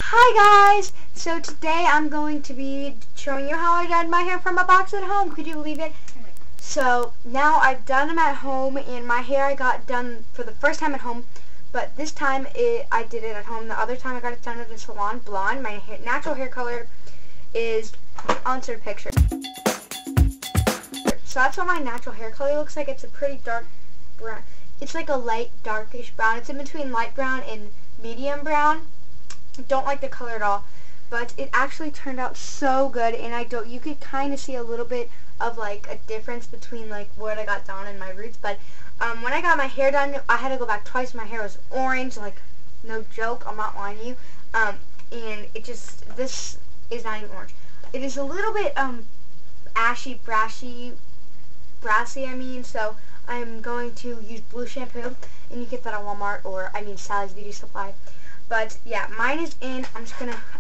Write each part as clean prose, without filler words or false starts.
Hi guys! So today I'm going to be showing you how I dyed my hair from a box at home. Could you believe it? So now I've done them at home, and my hair I got done for the first time at home, but this time I did it at home. The other time I got it done at the salon, blonde. My natural hair color is, I'll insert a picture. So that's what my natural hair color looks like. It's a pretty dark brown. It's like a light darkish brown. It's in between light brown and medium brown. Don't like the color at all, but it actually turned out so good, and you could kind of see a little bit of like a difference between like what I got done and my roots. But when I got my hair done, I had to go back twice. My hair was orange, like no joke, I'm not lying to you. And this is not even orange. It is a little bit ashy, brassy, I mean. So I'm going to use blue shampoo, and you get that at Walmart or Sally's Beauty Supply. But yeah, mine is in,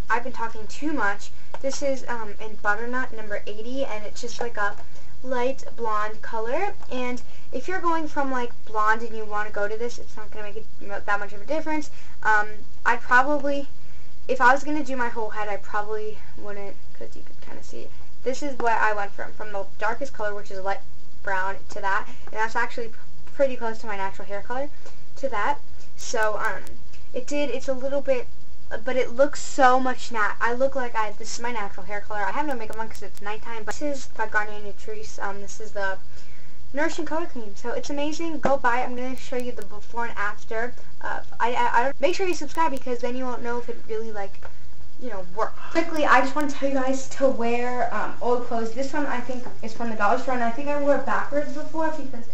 I've been talking too much. This is in Butternut number 80, and it's just like a light blonde color. And if you're going from like blonde and you want to go to this, it's not going to make that much of a difference. I'd probably, if I was going to do my whole head, I probably wouldn't, because you could kind of see it. This is what I went from the darkest color, which is light brown, to that. And that's actually pretty close to my natural hair color, to that. So, it's a little bit, but it looks so much I look like this is my natural hair color. I have no makeup on because it's nighttime, but this is by Garnier Nutrice. This is the Nourishing color cream, so it's amazing. Go buy it. I'm going to show you the before and after. Make sure you subscribe, because then you won't know if it really, works. Quickly, I just want to tell you guys to wear old clothes. This one, I think, is from the dollar store, and I think I wore it backwards before, because,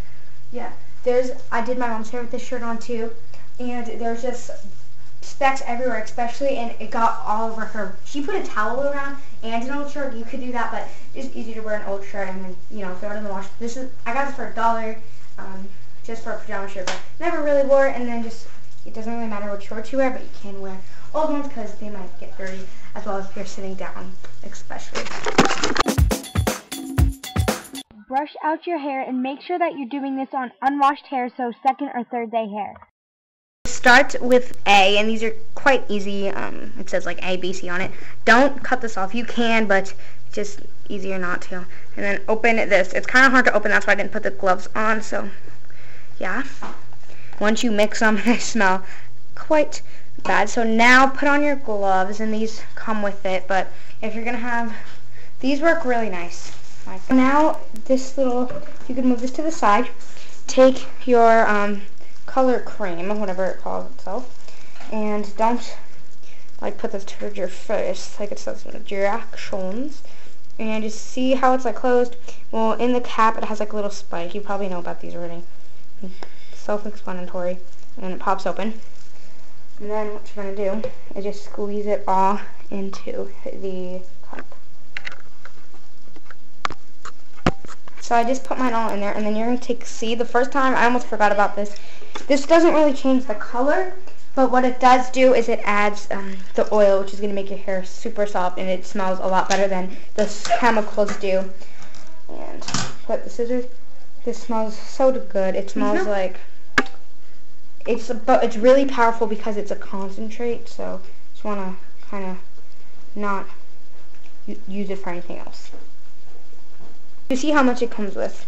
yeah, I did my mom's hair with this shirt on, too. And there's just specks everywhere, especially, and it got all over her. She put a towel around and an old shirt. You could do that, but it's easy to wear an old shirt and then, throw it in the wash. I got this for $1, just for a pajama shirt, but never really wore it. And then it doesn't really matter what shorts you wear, but you can wear old ones because they might get dirty, as well as if you're sitting down, especially. Brush out your hair and make sure that you're doing this on unwashed hair, so second or third day hair. Start with A, and these are quite easy. It says like A, B, C on it. Don't cut this off. You can, but just easier not to. And then open this. It's kind of hard to open. That's why I didn't put the gloves on. So, yeah. Once you mix them, they smell quite bad. So now put on your gloves, and these come with it. But if you're gonna these work really nice. Now you can move this to the side. Take your color cream, whatever it calls itself, and don't put this towards your face like it says in the directions, and just see how it's closed. Well, in the cap it has a little spike. You probably know about these already. Self-explanatory. And it pops open, and then what you're gonna do is just squeeze it all into the cup. So I just put mine all in there, and then you're going to take C. The first time, I almost forgot about this. This doesn't really change the color, but what it does do is it adds the oil, which is going to make your hair super soft, and it smells a lot better than the chemicals do. And put the scissors. This smells so good. It smells like it's really powerful because it's a concentrate. So just want to kind of not use it for anything else. You see how much it comes with.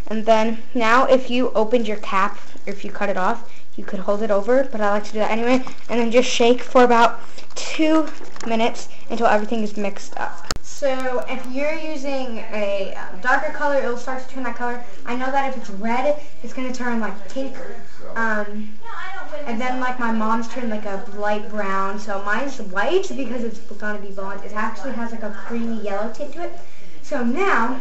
And then now if you opened your cap, or if you cut it off, you could hold it over, but I like to do that anyway, and then just shake for about 2 minutes until everything is mixed up. So if you're using a darker color, it'll start to turn that color. I know that if it's red, it's going to turn pink. And then my mom's turned a light brown. So mine's white because it's going to be blonde. It actually has a creamy yellow tint to it. So now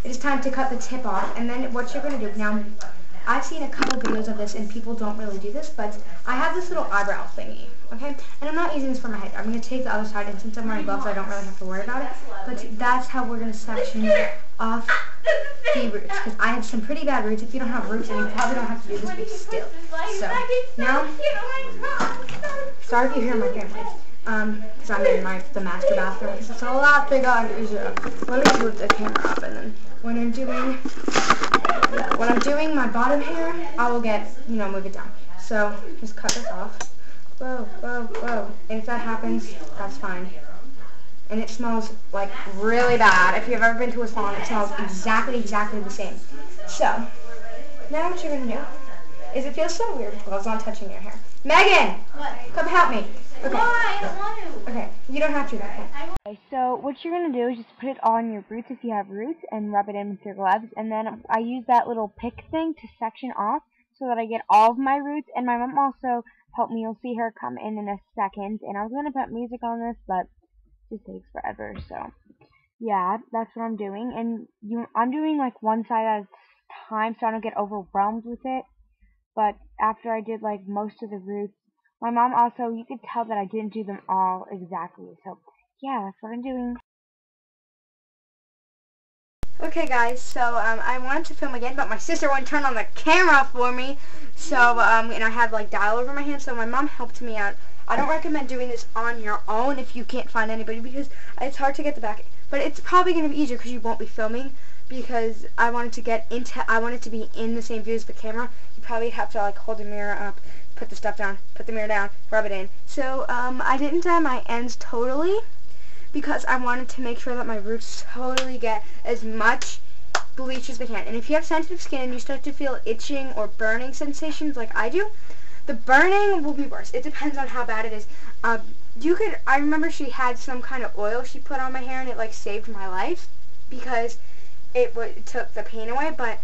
it is time to cut the tip off, and then what you're going to do, now I've seen a couple videos of this and people don't really do this, but I have this little eyebrow thingy, okay, and I'm not using this for my head. I'm going to take the other side, and since I'm wearing gloves I don't really have to worry about it, but that's how we're going to section off the roots, because I have some pretty bad roots. If you don't have roots, then you probably don't have to do this, but still. So, now, sorry if you hear my family. Because I'm in the master bathroom, because it's a lot bigger. Let me move the camera up, and then when I'm doing my bottom hair, I will move it down. So just cut this off whoa, whoa, whoa. And if that happens, that's fine. And it smells like really bad. If you've ever been to a salon, it smells exactly the same. So, now what you're going to do is it feels so weird with gloves on touching your hair. Megan! What? Come help me. Okay. Why? I don't want to. Okay, you don't have to. Okay. Okay, so what you're going to do is just put it on your roots if you have roots and rub it in with your gloves. And then I use that little pick thing to section off so that I get all of my roots. And my mom also helped me. You'll see her come in a second. And I was going to put music on this, but it just takes forever. So, yeah, that's what I'm doing. And I'm doing like one side at a time so I don't get overwhelmed with it. But after I did like most of the roots, my mom also, you could tell that I didn't do them all exactly. So, yeah, that's what I'm doing. Okay, guys, so I wanted to film again, but my sister wouldn't turn on the camera for me. So, and I had like dye all over my hands, so my mom helped me out. I don't recommend doing this on your own if you can't find anybody because it's hard to get the back. But it's probably going to be easier because you won't be filming because I wanted to be in the same view as the camera. You probably have to like hold the mirror up, put the stuff down, put the mirror down, rub it in. So, I didn't dye my ends totally because I wanted to make sure that my roots totally get as much bleach as they can. And if you have sensitive skin and you start to feel itching or burning sensations like I do, the burning will be worse. It depends on how bad it is. I remember she had some kind of oil she put on my hair and it like saved my life because it took the pain away, but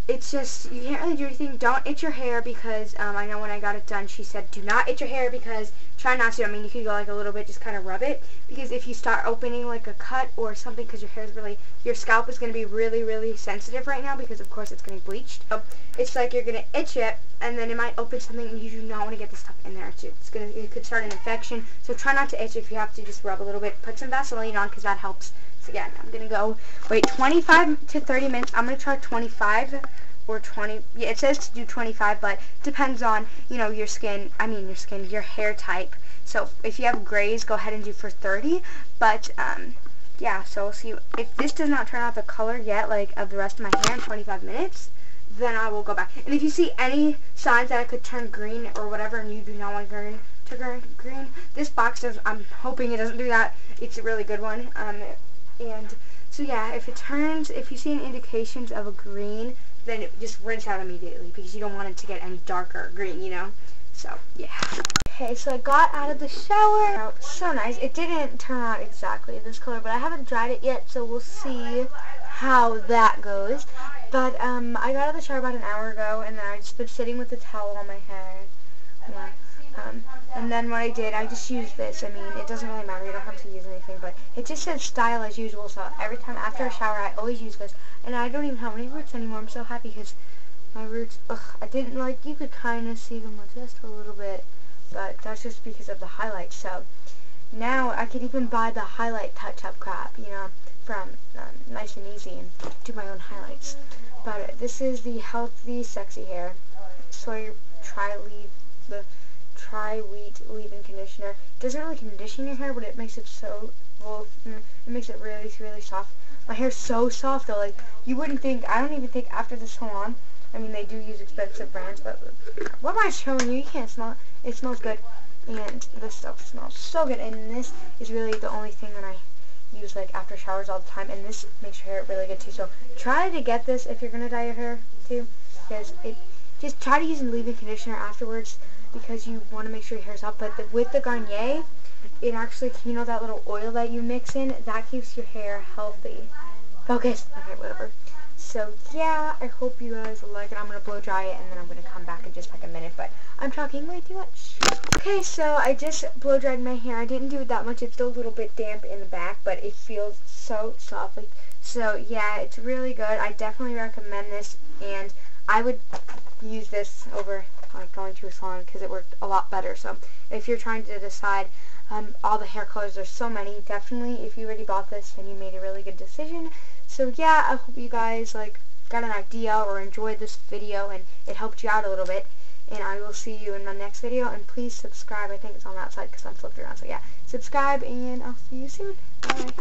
it's just, you can't really do anything. Don't itch your hair because I know when I got it done, she said, do not itch your hair because, try not to. I mean, you could go like a little bit, just kind of rub it because if you start opening like a cut or something because your hair is really, your scalp is going to be really, really sensitive right now because of course it's going to be bleached. So it's like you're going to itch it and then it might open something and you do not want to get this stuff in there. It could start an infection. So try not to itch. If you have to, just rub a little bit. Put some Vaseline on because that helps. So again, I'm going to go, wait, 25 to 30 minutes. I'm going to try 25 or 20. Yeah, it says to do 25, but depends on, you know, your hair type. So if you have grays, go ahead and do for 30. But, yeah, so we'll see. If this does not turn out the color yet, like, of the rest of my hair in 25 minutes, then I will go back. And if you see any signs that I could turn green or whatever, and you do not want green to turn green, this box does, I'm hoping it doesn't do that. It's a really good one. And so yeah, if you see any indications of a green, then just rinse out immediately because you don't want it to get any darker green, you know? So, yeah. Okay, so I got out of the shower. Oh, so nice. It didn't turn out exactly this color, but I haven't dried it yet, so we'll see how that goes. But, I got out of the shower about an hour ago, and then I just been sitting with the towel on my head. Yeah. And then what I did, I just used this. I mean, it doesn't really matter. You don't have to use anything, but it just says style as usual. So every time after a shower, I always use this. And I don't even have any roots anymore. I'm so happy because my roots, I didn't like, you could kind of see them just a little bit, but that's just because of the highlights. So now I could even buy the highlight touch-up crap, you know, from Nice and Easy and do my own highlights. But this is the Healthy Sexy Hair Soy Tri-Wheat Leave-In Conditioner. It doesn't really condition your hair, but it makes it so, well, it makes it really, really soft. My hair's so soft though, like, you wouldn't think, I don't even think after the salon, I mean, they do use expensive brands, but what am I showing you? You can't smell it. It smells good, and this stuff smells so good, and this is really the only thing that I use, like, after showers all the time, and this makes your hair really good too, so try to get this if you're going to dye your hair too, because just try to use a leave-in conditioner afterwards, because you want to make sure your hair's up. But with the Garnier, it actually, you know that little oil that you mix in, that keeps your hair healthy. Focus. Okay, whatever. So yeah, I hope you guys like it. I'm going to blow dry it and then I'm going to come back in just like a minute, but I'm talking way too much. Okay, so I just blow dried my hair. I didn't do it that much. It's still a little bit damp in the back, but it feels so soft. Like, so yeah, it's really good. I definitely recommend this, and I would use this over like going to a salon because it worked a lot better. So if you're trying to decide all the hair colors, there's so many. Definitely, if you already bought this, then you made a really good decision. So yeah, I hope you guys like got an idea or enjoyed this video and it helped you out a little bit. And I will see you in my next video. And please subscribe. I think it's on that side because I'm flipped around. So yeah, subscribe and I'll see you soon. Bye.